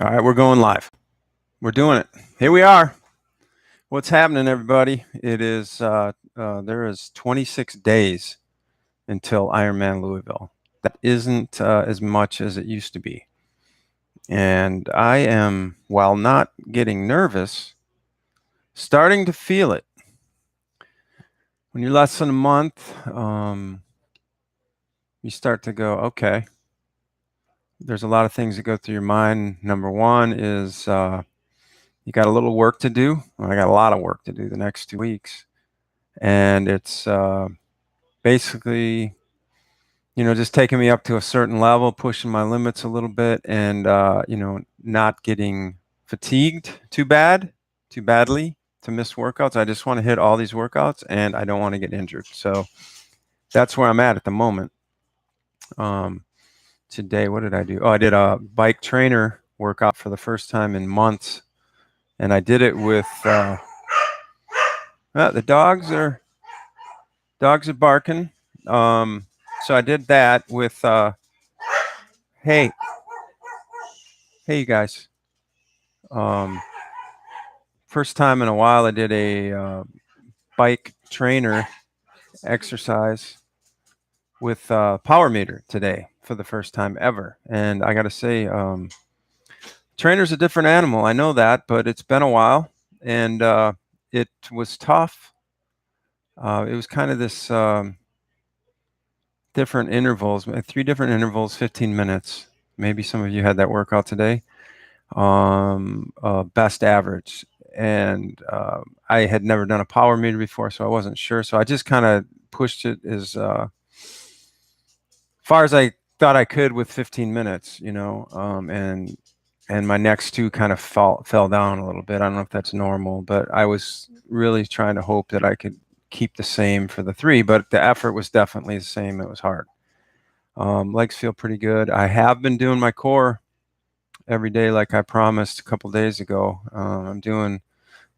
All right, we're going live. We're doing it. Here we are. What's happening, everybody? There is 26 days until Ironman Louisville. That isn't as much as it used to be. And I am, while not getting nervous, starting to feel it. When you're less than a month, you start to go, okay, there's a lot of things that go through your mind. Number one is you got a little work to do. Well, I got a lot of work to do the next 2 weeks. And it's basically, just taking me up to a certain level, pushing my limits a little bit, and not getting fatigued too badly to miss workouts. I just want to hit all these workouts, and I don't want to get injured. So that's where I'm at the moment. Today, what did I do? Oh, I did a bike trainer workout for the first time in months, and I did it with the dogs are barking. So I did that with hey you guys. Um, First time in a while I did a bike trainer exercise with power meter today for the first time ever. And I got to say, trainer's a different animal. I know that, but it's been a while, and it was tough. It was kind of this different intervals, 3 different intervals, 15 minutes. Maybe some of you had that workout today. Best average. And I had never done a power meter before, so I wasn't sure. So I just kind of pushed it as far as I thought I could with 15 minutes, and my next two kind of fell down a little bit. I don't know if that's normal, but I was really trying to hope that I could keep the same for the 3, but the effort was definitely the same. It was hard. Legs feel pretty good. I have been doing my core every day like I promised a couple days ago.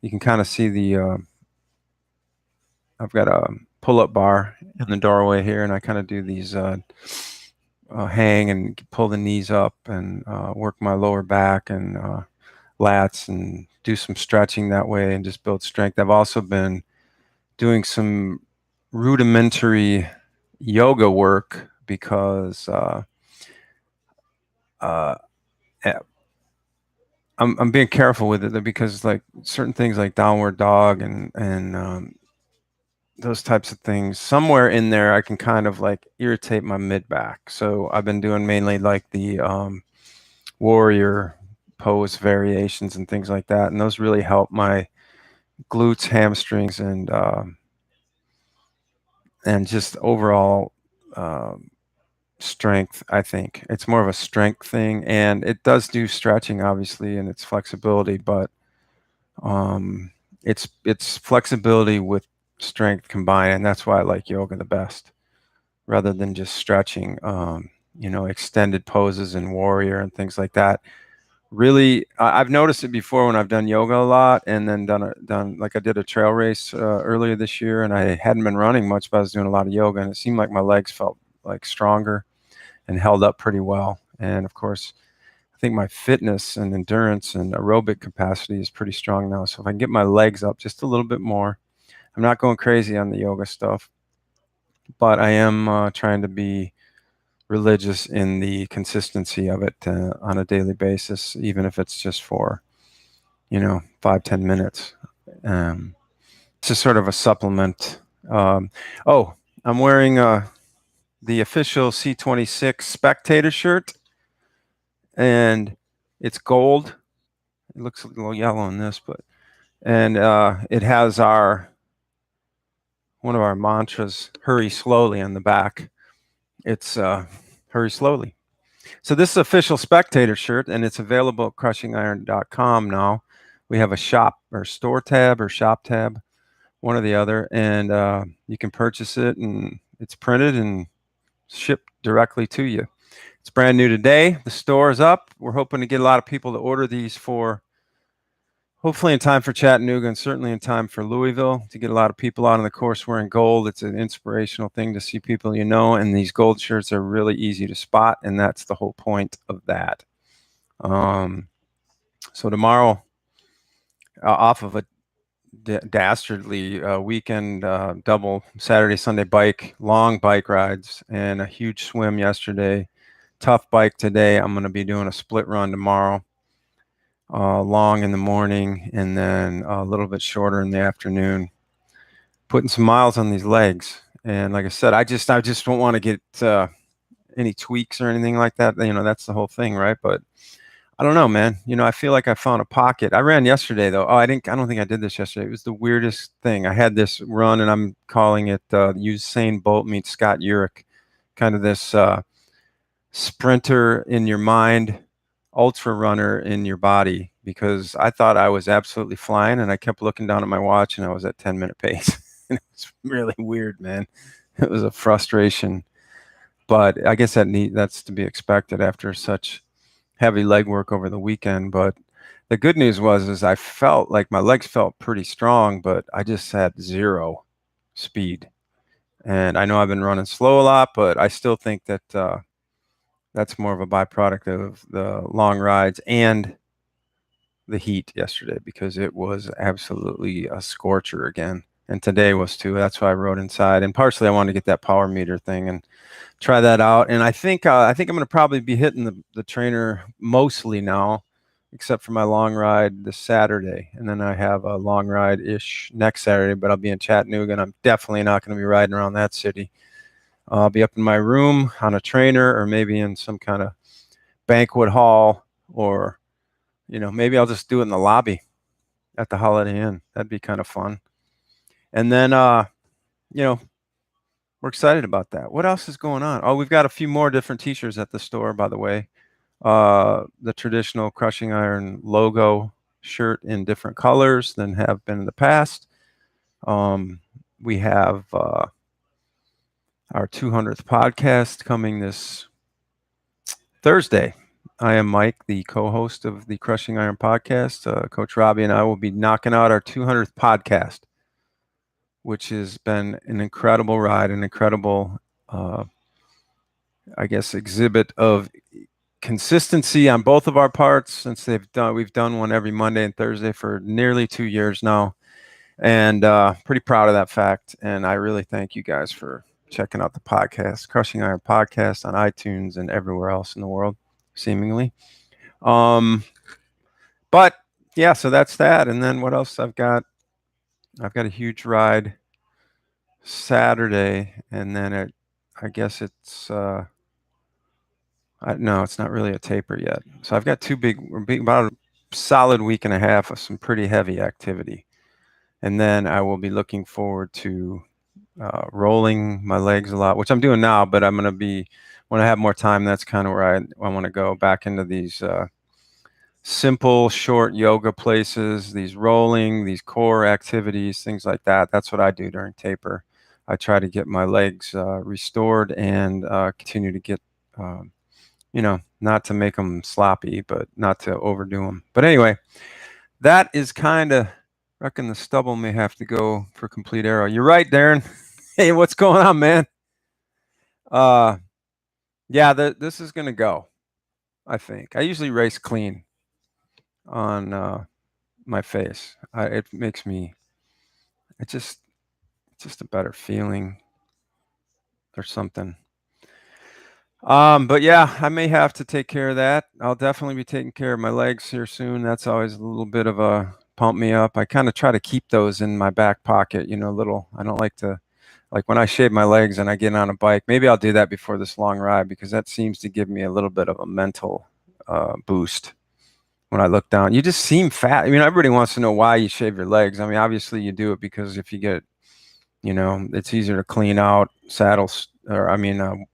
You can kind of see I've got a pull-up bar in the doorway here, and I kind of do these hang and pull the knees up and work my lower back and lats and do some stretching that way and just build strength. I've also been doing some rudimentary yoga work because I'm being careful with it because like certain things like downward dog and those types of things, somewhere in there I can kind of like irritate my mid back. So I've been doing mainly like the warrior pose variations and things like that, and those really help my glutes, hamstrings, and just overall strength. I think it's more of a strength thing, and it does do stretching obviously and its flexibility, but it's flexibility with strength combined, and that's why I like yoga the best rather than just stretching. Extended poses and warrior and things like that. Really, I've noticed it before when I've done yoga a lot, and then done like I did a trail race earlier this year, and I hadn't been running much, but I was doing a lot of yoga, and it seemed like my legs felt like stronger and held up pretty well. And of course, I think my fitness and endurance and aerobic capacity is pretty strong now. So if I can get my legs up just a little bit more, I'm not going crazy on the yoga stuff, but I am trying to be religious in the consistency of it on a daily basis, even if it's just for 5-10 minutes. It's just sort of a supplement. I'm wearing the official C26 spectator shirt, and it's gold. It looks a little yellow in this, and it has one of our mantras, "Hurry slowly," on the back. It's hurry slowly. So this is official spectator shirt, and it's available at crushingiron.com now. We have a shop or store tab or shop tab, one or the other, and you can purchase it, and it's printed and shipped directly to you. It's brand new today. The store is up. We're hoping to get a lot of people to order these for hopefully in time for Chattanooga and certainly in time for Louisville, to get a lot of people out on the course wearing gold. It's an inspirational thing to see people, and these gold shirts are really easy to spot, and that's the whole point of that. So tomorrow, off of a dastardly weekend, double Saturday, Sunday long bike rides, and a huge swim yesterday. Tough bike today. I'm going to be doing a split run tomorrow, long in the morning, and then a little bit shorter in the afternoon. Putting some miles on these legs, and like I said, I just don't want to get any tweaks or anything like that. That's the whole thing, right? But I don't know, man. I feel like I found a pocket. I ran yesterday though. Oh, I don't think I did this yesterday. It was the weirdest thing. I had this run, and I'm calling it Usain Bolt meets Scott Jurek, kind of this sprinter in your mind, ultra runner in your body, because I thought I was absolutely flying, and I kept looking down at my watch, and I was at 10-minute pace. It was really weird, man. It was a frustration, but I guess that's to be expected after such heavy leg work over the weekend. But the good news is I felt like my legs felt pretty strong, but I just had zero speed. And I know I've been running slow a lot, but I still think that that's more of a byproduct of the long rides and the heat yesterday, because it was absolutely a scorcher again. And today was too. That's why I rode inside. And partially I wanted to get that power meter thing and try that out. And I think I'm going to probably be hitting the trainer mostly now, except for my long ride this Saturday. And then I have a long ride-ish next Saturday, but I'll be in Chattanooga, and I'm definitely not going to be riding around that city. I'll be up in my room on a trainer, or maybe in some kind of banquet hall, or, maybe I'll just do it in the lobby at the Holiday Inn. That'd be kind of fun. And then, we're excited about that. What else is going on? Oh, we've got a few more different t-shirts at the store, by the way. The traditional Crushing Iron logo shirt in different colors than have been in the past. We have our 200th podcast coming this Thursday. I am Mike, the co-host of the Crushing Iron podcast. Coach Robbie and I will be knocking out our 200th podcast, which has been an incredible ride, an incredible, exhibit of consistency on both of our parts, since we've done one every Monday and Thursday for nearly 2 years now, and pretty proud of that fact. And I really thank you guys for checking out the podcast, Crushing Iron Podcast, on iTunes and everywhere else in the world, seemingly. But yeah, so that's that. And then what else I've got a huge ride Saturday, and then I guess it's no, it's not really a taper yet. So I've got about a solid week and a half of some pretty heavy activity. And then I will be looking forward to rolling my legs a lot, which I'm doing now, but I'm going to be, when I have more time, that's kind of where I want to go back into these simple, short yoga places, these rolling, these core activities, things like that. That's what I do during taper. I try to get my legs restored and continue to get, not to make them sloppy, but not to overdo them. But anyway, that is kind of, reckon the stubble may have to go for complete arrow. You're right, Darren. Hey, what's going on, man? Yeah, this is going to go, I think. I usually race clean on my face. It makes me, it's just a better feeling or something. But yeah, I may have to take care of that. I'll definitely be taking care of my legs here soon. That's always a little bit of a pump me up. I kind of try to keep those in my back pocket, I don't like to, like when I shave my legs and I get on a bike, maybe I'll do that before this long ride, because that seems to give me a little bit of a mental boost. When I look down, you just seem fat. I mean, everybody wants to know why you shave your legs. I mean, obviously you do it because if you get, it's easier to clean out saddles, or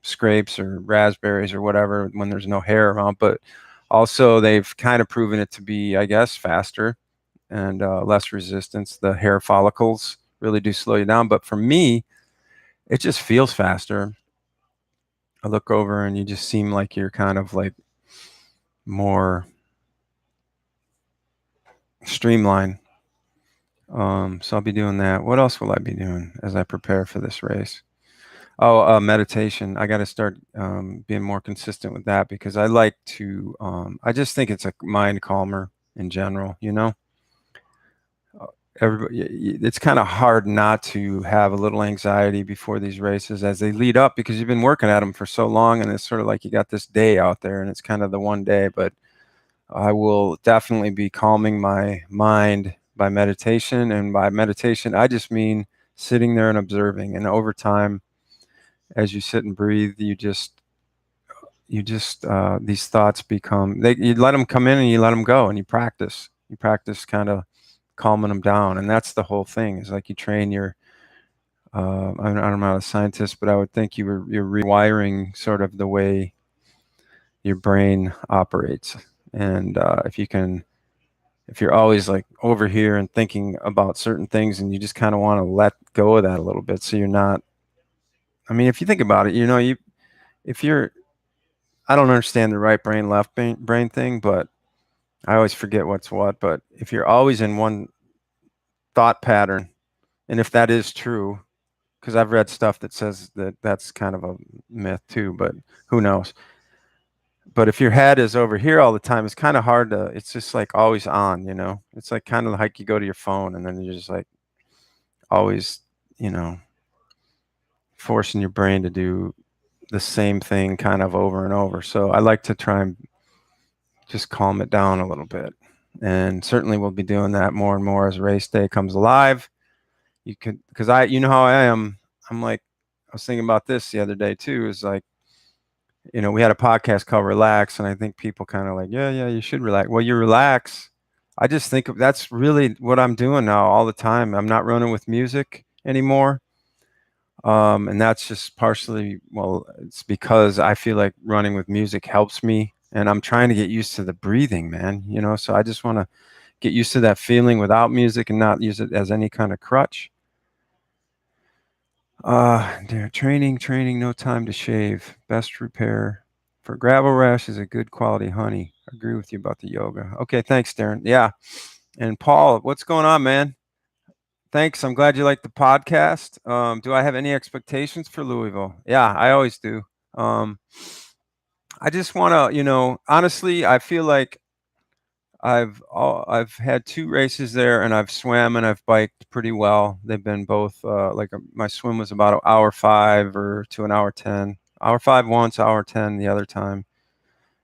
scrapes or raspberries or whatever when there's no hair around. But also they've kind of proven it to be, I guess, faster and less resistance. The hair follicles really do slow you down. But for me, it just feels faster. I look over and you just seem like you're kind of like more streamlined. So I'll be doing that. What else will I be doing as I prepare for this race? Oh, meditation. I got to start being more consistent with that because I like to. I just think it's a mind calmer in general. Everybody, it's kind of hard not to have a little anxiety before these races as they lead up because you've been working at them for so long, and it's sort of like you got this day out there, and it's kind of the one day. But I will definitely be calming my mind by meditation, and by meditation, I just mean sitting there and observing. And over time, as you sit and breathe, you just these thoughts become you let them come in and you let them go, and you practice kind of calming them down. And that's the whole thing, is like you train your I'm not a scientist, but I would think you're rewiring sort of the way your brain operates. And if you're always like over here and thinking about certain things, and you just kind of want to let go of that a little bit, so you're not. I mean, if you think about it, if you're I don't understand the right brain, left brain thing, but I always forget what's what. But if you're always in one thought pattern, and if that is true, because I've read stuff that says that that's kind of a myth too, but who knows? But if your head is over here all the time, it's kind of hard to. It's just like always on. It's like kind of like you go to your phone, and then you're just like always, you know, forcing your brain to do the same thing kind of over and over. So I like to try and just calm it down a little bit. And certainly we'll be doing that more and more as race day comes alive. You could, because you know how I am. I'm like, I was thinking about this the other day too, is like, we had a podcast called Relax, and I think people kind of like, yeah, you should relax. Well, you relax. I just think that's really what I'm doing now all the time. I'm not running with music anymore. And that's just partially, well, it's because I feel like running with music helps me, and I'm trying to get used to the breathing, man. So I just want to get used to that feeling without music and not use it as any kind of crutch. Training, no time to shave. Best repair for gravel rash is a good quality honey. I agree with you about the yoga. Okay, thanks, Darren. Yeah. And Paul, what's going on, man? Thanks. I'm glad you like the podcast. Do I have any expectations for Louisville? Yeah, I always do. I just want to, honestly, I feel like I've had two races there, and I've swam and I've biked pretty well. They've been both my swim was about an hour 5 or to an hour 10. Hour 5 once, hour 10 the other time.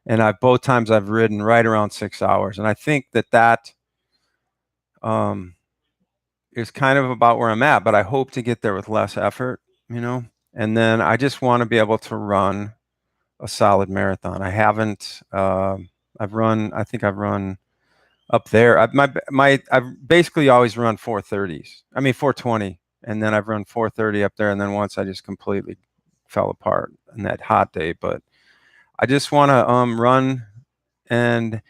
And both times I've ridden right around 6 hours. And I think that um, is kind of about where I'm at, but I hope to get there with less effort. And then I just want to be able to run a solid marathon. I haven't. I think I've run up there. I've basically always run 4:30s. I mean 4:20, and then I've run 4:30 up there, and then once I just completely fell apart in that hot day. But I just want to run, and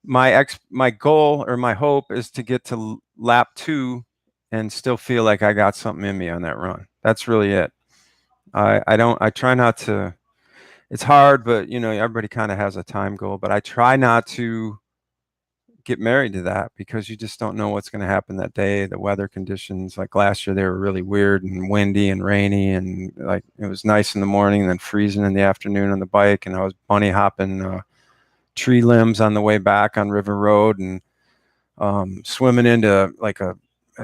my goal or my hope is to get to lap 2 and still feel like I got something in me on that run. That's really it. I try not to. It's hard, but everybody kind of has a time goal. But I try not to get married to that, because you just don't know what's going to happen that day. The weather conditions, like last year, they were really weird and windy and rainy, and like it was nice in the morning and then freezing in the afternoon on the bike. And I was bunny hopping tree limbs on the way back on River Road, and swimming into like a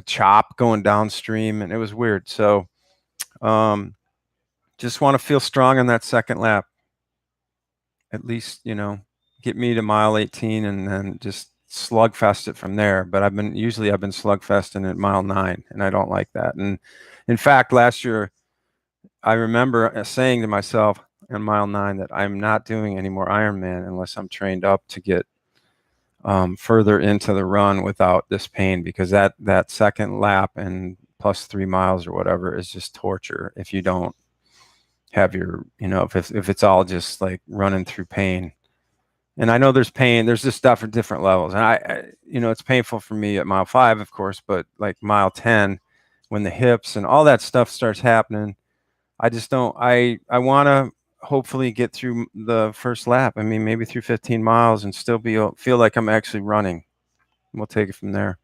chop going downstream, and it was weird. So just want to feel strong on that second lap, at least, get me to mile 18, and then just slugfest it from there. But I've been slugfesting at mile 9, and I don't like that. And in fact, last year, I remember saying to myself in mile 9 that I'm not doing any more Ironman unless I'm trained up to get further into the run without this pain, because that second lap and plus 3 miles or whatever is just torture if you don't have if it's all just like running through pain. And I know there's pain. There's just stuff at different levels. And it's painful for me at mile 5, of course, but like mile 10, when the hips and all that stuff starts happening, I just don't. I want to hopefully get through the first lap. I mean, maybe through 15 miles and still feel like I'm actually running. We'll take it from there.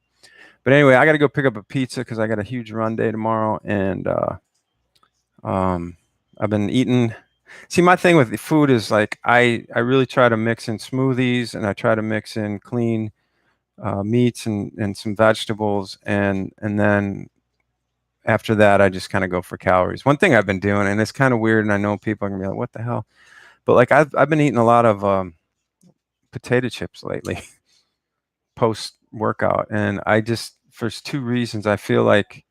But anyway, I got to go pick up a pizza because I got a huge run day tomorrow, and I've been eating. See, my thing with the food is like I really try to mix in smoothies, and I try to mix in clean meats and some vegetables, and then after that I just kind of go for calories. One thing I've been doing, and it's kind of weird, and I know people are gonna be like, "What the hell?" But like I've been eating a lot of potato chips lately post workout, and I just for two reasons. I feel like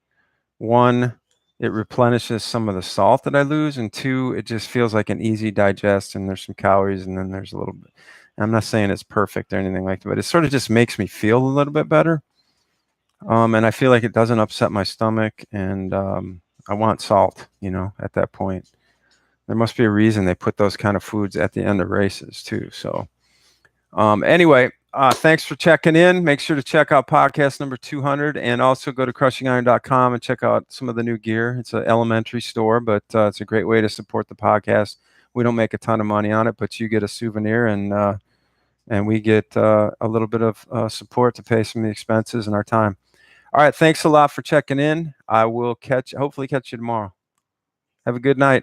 one, it replenishes some of the salt that I lose, and two, it just feels like an easy digest, and there's some calories, and then there's a little bit. I'm not saying it's perfect or anything like that, but it sort of just makes me feel a little bit better. And I feel like it doesn't upset my stomach, and I want salt, at that point. There must be a reason they put those kind of foods at the end of races too. So anyway, thanks for checking in. Make sure to check out podcast number 200, and also go to crushingiron.com and check out some of the new gear. It's an elementary store, but it's a great way to support the podcast. We don't make a ton of money on it, but you get a souvenir, and we get a little bit of support to pay some of the expenses and our time. All right, thanks a lot for checking in. I will hopefully catch you tomorrow. Have a good night.